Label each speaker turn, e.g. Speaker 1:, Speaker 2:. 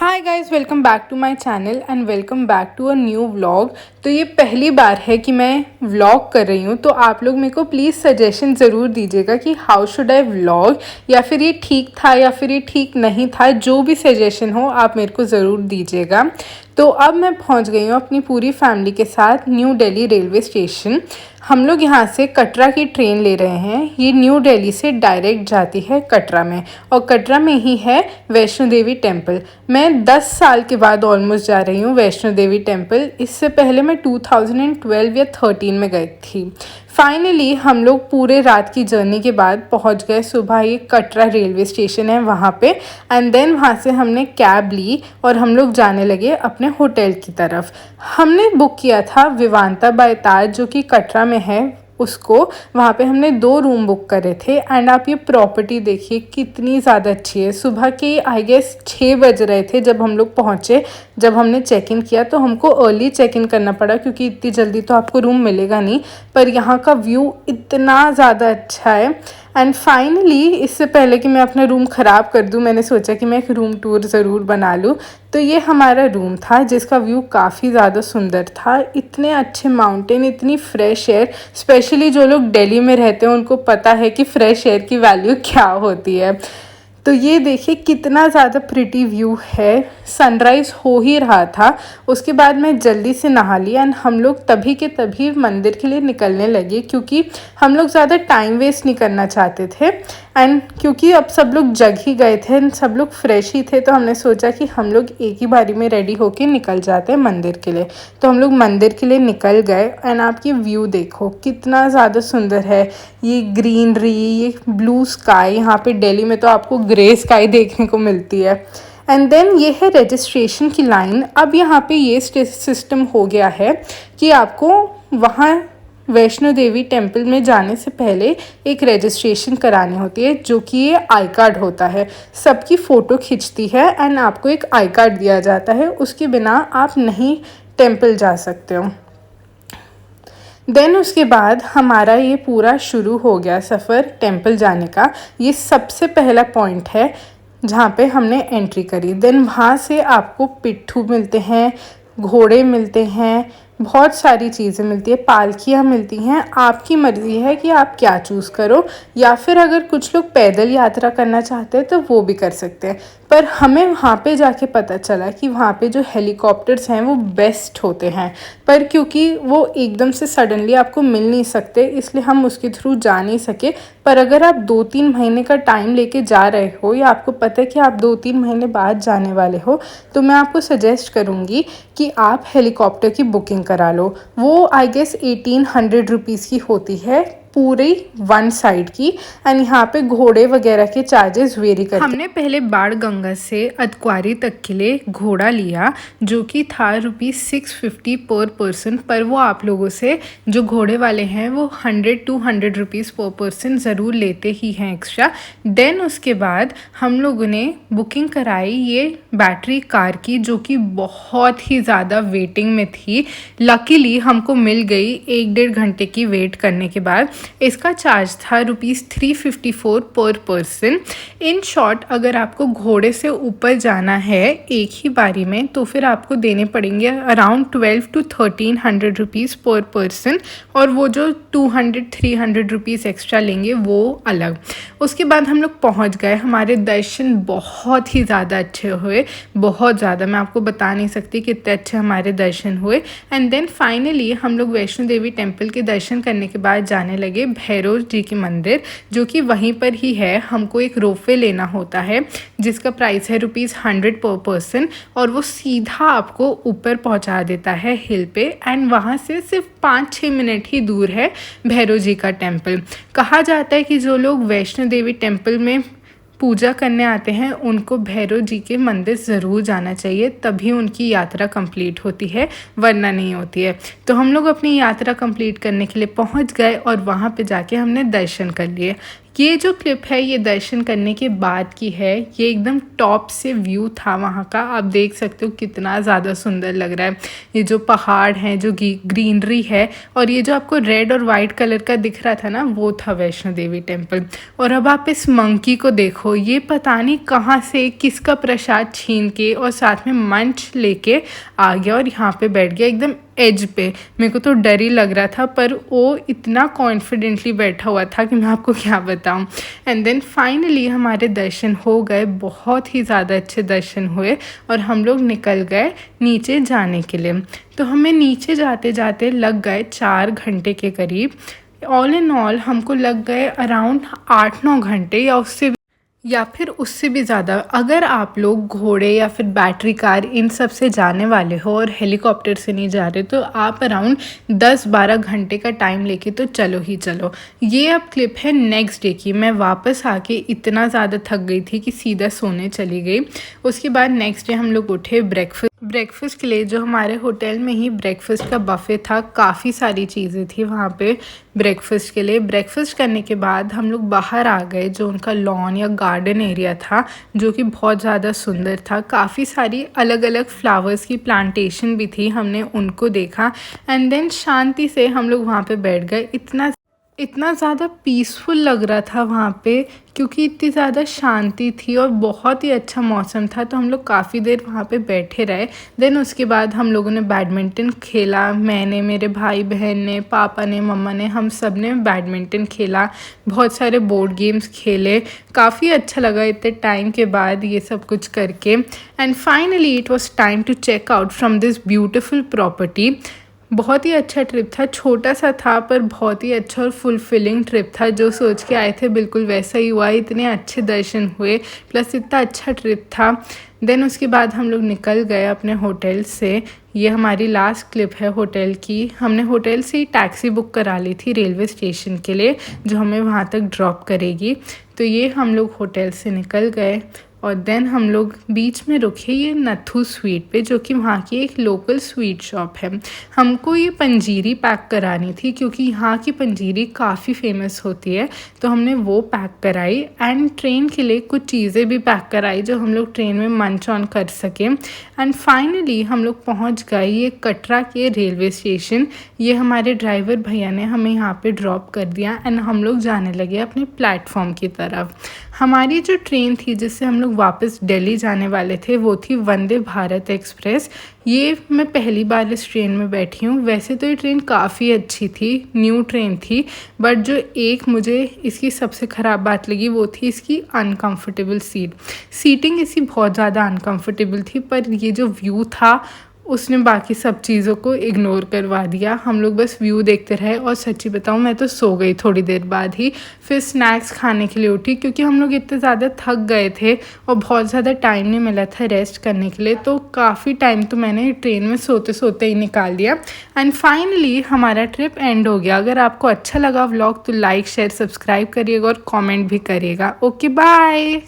Speaker 1: Hi guys, welcome back to my channel and welcome back to a new vlog. तो ये पहली बार है कि मैं व्लॉग कर रही हूँ, तो आप लोग मेरे को प्लीज़ सजेशन ज़रूर दीजिएगा कि हाउ शुड आई व्लॉग, या फिर ये ठीक था या फिर ये ठीक नहीं था। जो भी सजेशन हो आप मेरे को ज़रूर दीजिएगा। तो अब मैं पहुँच गई हूँ अपनी पूरी फैमिली के साथ न्यू दिल्ली रेलवे स्टेशन। हम लोग यहाँ से कटरा की ट्रेन ले रहे हैं। ये न्यू दिल्ली से डायरेक्ट जाती है कटरा में, और कटरा में ही है वैष्णो देवी टेम्पल। मैं 10 साल के बाद ऑलमोस्ट जा रही हूँ वैष्णो देवी टेम्पल। इससे पहले मैं 2012 या 13 में गई थी। फाइनली हम लोग पूरे रात की जर्नी के बाद पहुँच गए सुबह। ये कटरा रेलवे स्टेशन है वहाँ पे, एंड देन वहाँ से हमने कैब ली और हम लोग जाने लगे अपने होटल की तरफ। हमने बुक किया था विवांता बाय ताज, जो कि कटरा में है। उसको वहाँ पे हमने 2 रूम बुक करे थे। एंड आप ये प्रॉपर्टी देखिए कितनी ज़्यादा अच्छी है। सुबह के आई गेस 6 बज रहे थे जब हम लोग पहुँचे। जब हमने चेक इन किया तो हमको अर्ली चेक इन करना पड़ा, क्योंकि इतनी जल्दी तो आपको रूम मिलेगा नहीं। पर यहाँ का व्यू इतना ज़्यादा अच्छा है। एंड फाइनली इससे पहले कि मैं अपना रूम ख़राब कर दूं, मैंने सोचा कि मैं एक रूम टूर ज़रूर बना लूं। तो ये हमारा रूम था जिसका व्यू काफ़ी ज़्यादा सुंदर था। इतने अच्छे माउंटेन, इतनी फ्रेश एयर। स्पेशली जो लोग दिल्ली में रहते हैं उनको पता है कि फ्रेश एयर की वैल्यू क्या होती है। तो ये देखिए कितना ज़्यादा प्रिटी व्यू है। सनराइज़ हो ही रहा था। उसके बाद मैं जल्दी से नहा लिया एंड हम लोग तभी के तभी मंदिर के लिए निकलने लगे, क्योंकि हम लोग ज़्यादा टाइम वेस्ट नहीं करना चाहते थे। एंड क्योंकि अब सब लोग जग ही गए थे, सब लोग फ्रेश ही थे, तो हमने सोचा कि हम लोग एक ही बारी में रेडी होके निकल जाते हैं मंदिर के लिए। तो हम लोग मंदिर के लिए निकल गए। एंड आपकी व्यू देखो कितना ज़्यादा सुंदर है। ये ग्रीनरी, ये ब्लू स्काई। यहाँ पे दिल्ली में तो आपको ग्रे स्काई देखने को मिलती है। एंड देन ये है रजिस्ट्रेशन की लाइन। अब यहाँ पे ये सिस्टम हो गया है कि आपको वहाँ वैष्णो देवी टेम्पल में जाने से पहले एक रजिस्ट्रेशन करानी होती है, जो कि ये आई कार्ड होता है। सबकी फ़ोटो खिंचती है एंड आपको एक आई कार्ड दिया जाता है। उसके बिना आप नहीं टेम्पल जा सकते हो। देन उसके बाद हमारा ये पूरा शुरू हो गया सफ़र टेम्पल जाने का। ये सबसे पहला पॉइंट है जहाँ पे हमने एंट्री करी। देन वहाँ से आपको पिट्ठू मिलते हैं, घोड़े मिलते हैं, बहुत सारी चीज़ें मिलती है, पालकियाँ मिलती हैं। आपकी मर्ज़ी है कि आप क्या चूज़ करो, या फिर अगर कुछ लोग पैदल यात्रा करना चाहते हैं तो वो भी कर सकते हैं। पर हमें वहाँ पे जाके पता चला कि वहाँ पे जो हेलीकॉप्टर्स हैं वो बेस्ट होते हैं। पर क्योंकि वो एकदम से सडनली आपको मिल नहीं सकते, इसलिए हम उसके थ्रू जा नहीं सके। पर अगर आप 2-3 महीने का टाइम लेके जा रहे हो, या आपको पता है कि आप 2-3 महीने बाद जाने वाले हो, तो मैं आपको सजेस्ट करूँगी कि आप हेलीकॉप्टर की बुकिंग करा लो। वो आई गेस 1800 रुपीज़ की होती है पूरी 1 साइड की। एंड यहाँ पे घोड़े वगैरह के चार्जेस वेरी करते हैं। हमने पहले बाण गंगा से अतक्वारी तक के लिए घोड़ा लिया, जो कि था ₹650 पर पर्सन। पर वो आप लोगों से जो घोड़े वाले हैं वो 100-200 रुपीज़ पर पर्सन ज़रूर लेते ही हैं एक्स्ट्रा। देन उसके बाद हम लोगों ने बुकिंग कराई ये बैटरी कार की, जो कि बहुत ही ज़्यादा वेटिंग में थी। लकीली हमको मिल गई 1-1.5 घंटे की वेट करने के बाद। इसका चार्ज था ₹354 पर पर्सन। इन शॉर्ट, अगर आपको घोड़े से ऊपर जाना है एक ही बारी में, तो फिर आपको देने पड़ेंगे अराउंड 1200-1300 रुपीज़ पर पर्सन। और वो जो 200-300 रुपीज़ एक्स्ट्रा लेंगे वो अलग। उसके बाद हम लोग पहुंच गए। हमारे दर्शन बहुत ही ज़्यादा अच्छे हुए, बहुत ज़्यादा। मैं आपको बता नहीं सकती कितने अच्छे हमारे दर्शन हुए। एंड देन फाइनली हम लोग वैष्णो देवी टेम्पल के दर्शन करने के बाद जाने लगे भैरव जी के मंदिर, जो कि वहीं पर ही है। हमको एक रोपवे लेना होता है जिसका प्राइस है ₹100 पर पर्सन, और वो सीधा आपको ऊपर पहुंचा देता है हिल पे। एंड वहाँ से सिर्फ 5-6 मिनट ही दूर है भैरव जी का टेम्पल। कहा जाता है कि जो लोग वैष्णो देवी टेम्पल में पूजा करने आते हैं उनको भैरव जी के मंदिर ज़रूर जाना चाहिए, तभी उनकी यात्रा कंप्लीट होती है, वरना नहीं होती है। तो हम लोग अपनी यात्रा कंप्लीट करने के लिए पहुंच गए और वहां पे जाके हमने दर्शन कर लिए। ये जो क्लिप है ये दर्शन करने के बाद की है। ये एकदम टॉप से व्यू था वहाँ का, आप देख सकते हो कितना ज़्यादा सुंदर लग रहा है। ये जो पहाड़ हैं, जो ग्रीनरी है, और ये जो आपको रेड और वाइट कलर का दिख रहा था ना, वो था वैष्णो देवी टेम्पल। और अब आप इस मंकी को देखो, ये पता नहीं कहाँ से किसका प्रसाद छीन के और साथ में मंच लेके आ गया और यहाँ पे बैठ गया एकदम एज पे। मेरे को तो डर ही लग रहा था, पर वो इतना कॉन्फिडेंटली बैठा हुआ था कि मैं आपको क्या बताऊं। एंड देन फाइनली हमारे दर्शन हो गए, बहुत ही ज़्यादा अच्छे दर्शन हुए और हम लोग निकल गए नीचे जाने के लिए। तो हमें नीचे जाते जाते लग गए 4 घंटे के करीब। ऑल इन ऑल हमको लग गए अराउंड 8-9 घंटे या फिर उससे भी ज़्यादा। अगर आप लोग घोड़े या फिर बैटरी कार इन सब से जाने वाले हो और हेलीकॉप्टर से नहीं जा रहे, तो आप अराउंड 10-12 घंटे का टाइम लेके तो चलो ही चलो। ये अब क्लिप है नेक्स्ट डे की। मैं वापस आके इतना ज़्यादा थक गई थी कि सीधा सोने चली गई। उसके बाद नेक्स्ट डे हम लोग उठे ब्रेकफास्ट के लिए। जो हमारे होटल में ही ब्रेकफास्ट का बफ़े था, काफ़ी सारी चीज़ें थी वहाँ पे ब्रेकफास्ट के लिए। ब्रेकफास्ट करने के बाद हम लोग बाहर आ गए, जो उनका लॉन या गार्डन एरिया था, जो कि बहुत ज़्यादा सुंदर था। काफ़ी सारी अलग अलग फ्लावर्स की प्लांटेशन भी थी, हमने उनको देखा। एंड देन शांति से हम लोग वहाँ पे बैठ गए। इतना ज़्यादा पीसफुल लग रहा था वहाँ पे, क्योंकि इतनी ज़्यादा शांति थी और बहुत ही अच्छा मौसम था। तो हम लोग काफ़ी देर वहाँ पे बैठे रहे। देन उसके बाद हम लोगों ने बैडमिंटन खेला। मैंने, मेरे भाई बहन ने, पापा ने, मम्मा ने, हम सब ने बैडमिंटन खेला। बहुत सारे बोर्ड गेम्स खेले। काफ़ी अच्छा लगा इतने टाइम के बाद ये सब कुछ करके। And finally it was time to check out from this beautiful property. बहुत ही अच्छा ट्रिप था, छोटा सा था पर बहुत ही अच्छा और फुलफिलिंग ट्रिप था। जो सोच के आए थे बिल्कुल वैसा ही हुआ। इतने अच्छे दर्शन हुए, प्लस इतना अच्छा ट्रिप था। देन उसके बाद हम लोग निकल गए अपने होटल से। ये हमारी लास्ट क्लिप है होटल की। हमने होटल से ही टैक्सी बुक करा ली थी रेलवे स्टेशन के लिए, जो हमें वहाँ तक ड्रॉप करेगी। तो ये हम लोग होटल से निकल गए और देन हम लोग बीच में रुके ये नथु स्वीट पे, जो कि वहाँ की एक लोकल स्वीट शॉप है। हमको ये पंजीरी पैक करानी थी, क्योंकि यहाँ की पंजीरी काफ़ी फेमस होती है। तो हमने वो पैक कराई एंड ट्रेन के लिए कुछ चीज़ें भी पैक कराई, जो हम लोग ट्रेन में मंच ऑन कर सकें। एंड फाइनली हम लोग पहुँच गए ये कटरा के रेलवे स्टेशन। ये हमारे ड्राइवर भैया ने हमें यहाँ पे ड्रॉप कर दिया एंड हम लोग जाने लगे अपने प्लेटफॉर्म की तरफ। हमारी जो ट्रेन थी जिससे हम लोग वापस दिल्ली जाने वाले थे, वो थी वंदे भारत एक्सप्रेस। ये मैं पहली बार इस ट्रेन में बैठी हूँ। वैसे तो ये ट्रेन काफ़ी अच्छी थी, न्यू ट्रेन थी, बट जो एक मुझे इसकी सबसे ख़राब बात लगी वो थी इसकी अनकंफर्टेबल सीटिंग इसकी बहुत ज़्यादा अनकंफर्टेबल थी। पर ये जो व्यू था उसने बाकी सब चीज़ों को इग्नोर करवा दिया। हम लोग बस व्यू देखते रहे और सच्ची बताऊँ मैं तो सो गई थोड़ी देर बाद ही। फिर स्नैक्स खाने के लिए उठी, क्योंकि हम लोग इतने ज़्यादा थक गए थे और बहुत ज़्यादा टाइम नहीं मिला था रेस्ट करने के लिए। तो काफ़ी टाइम तो मैंने ट्रेन में सोते सोते ही निकाल दिया। एंड फाइनली हमारा ट्रिप एंड हो गया। अगर आपको अच्छा लगा व्लॉग तो लाइक, शेयर, सब्सक्राइब करिएगा और कॉमेंट भी करिएगा। Okay, bye.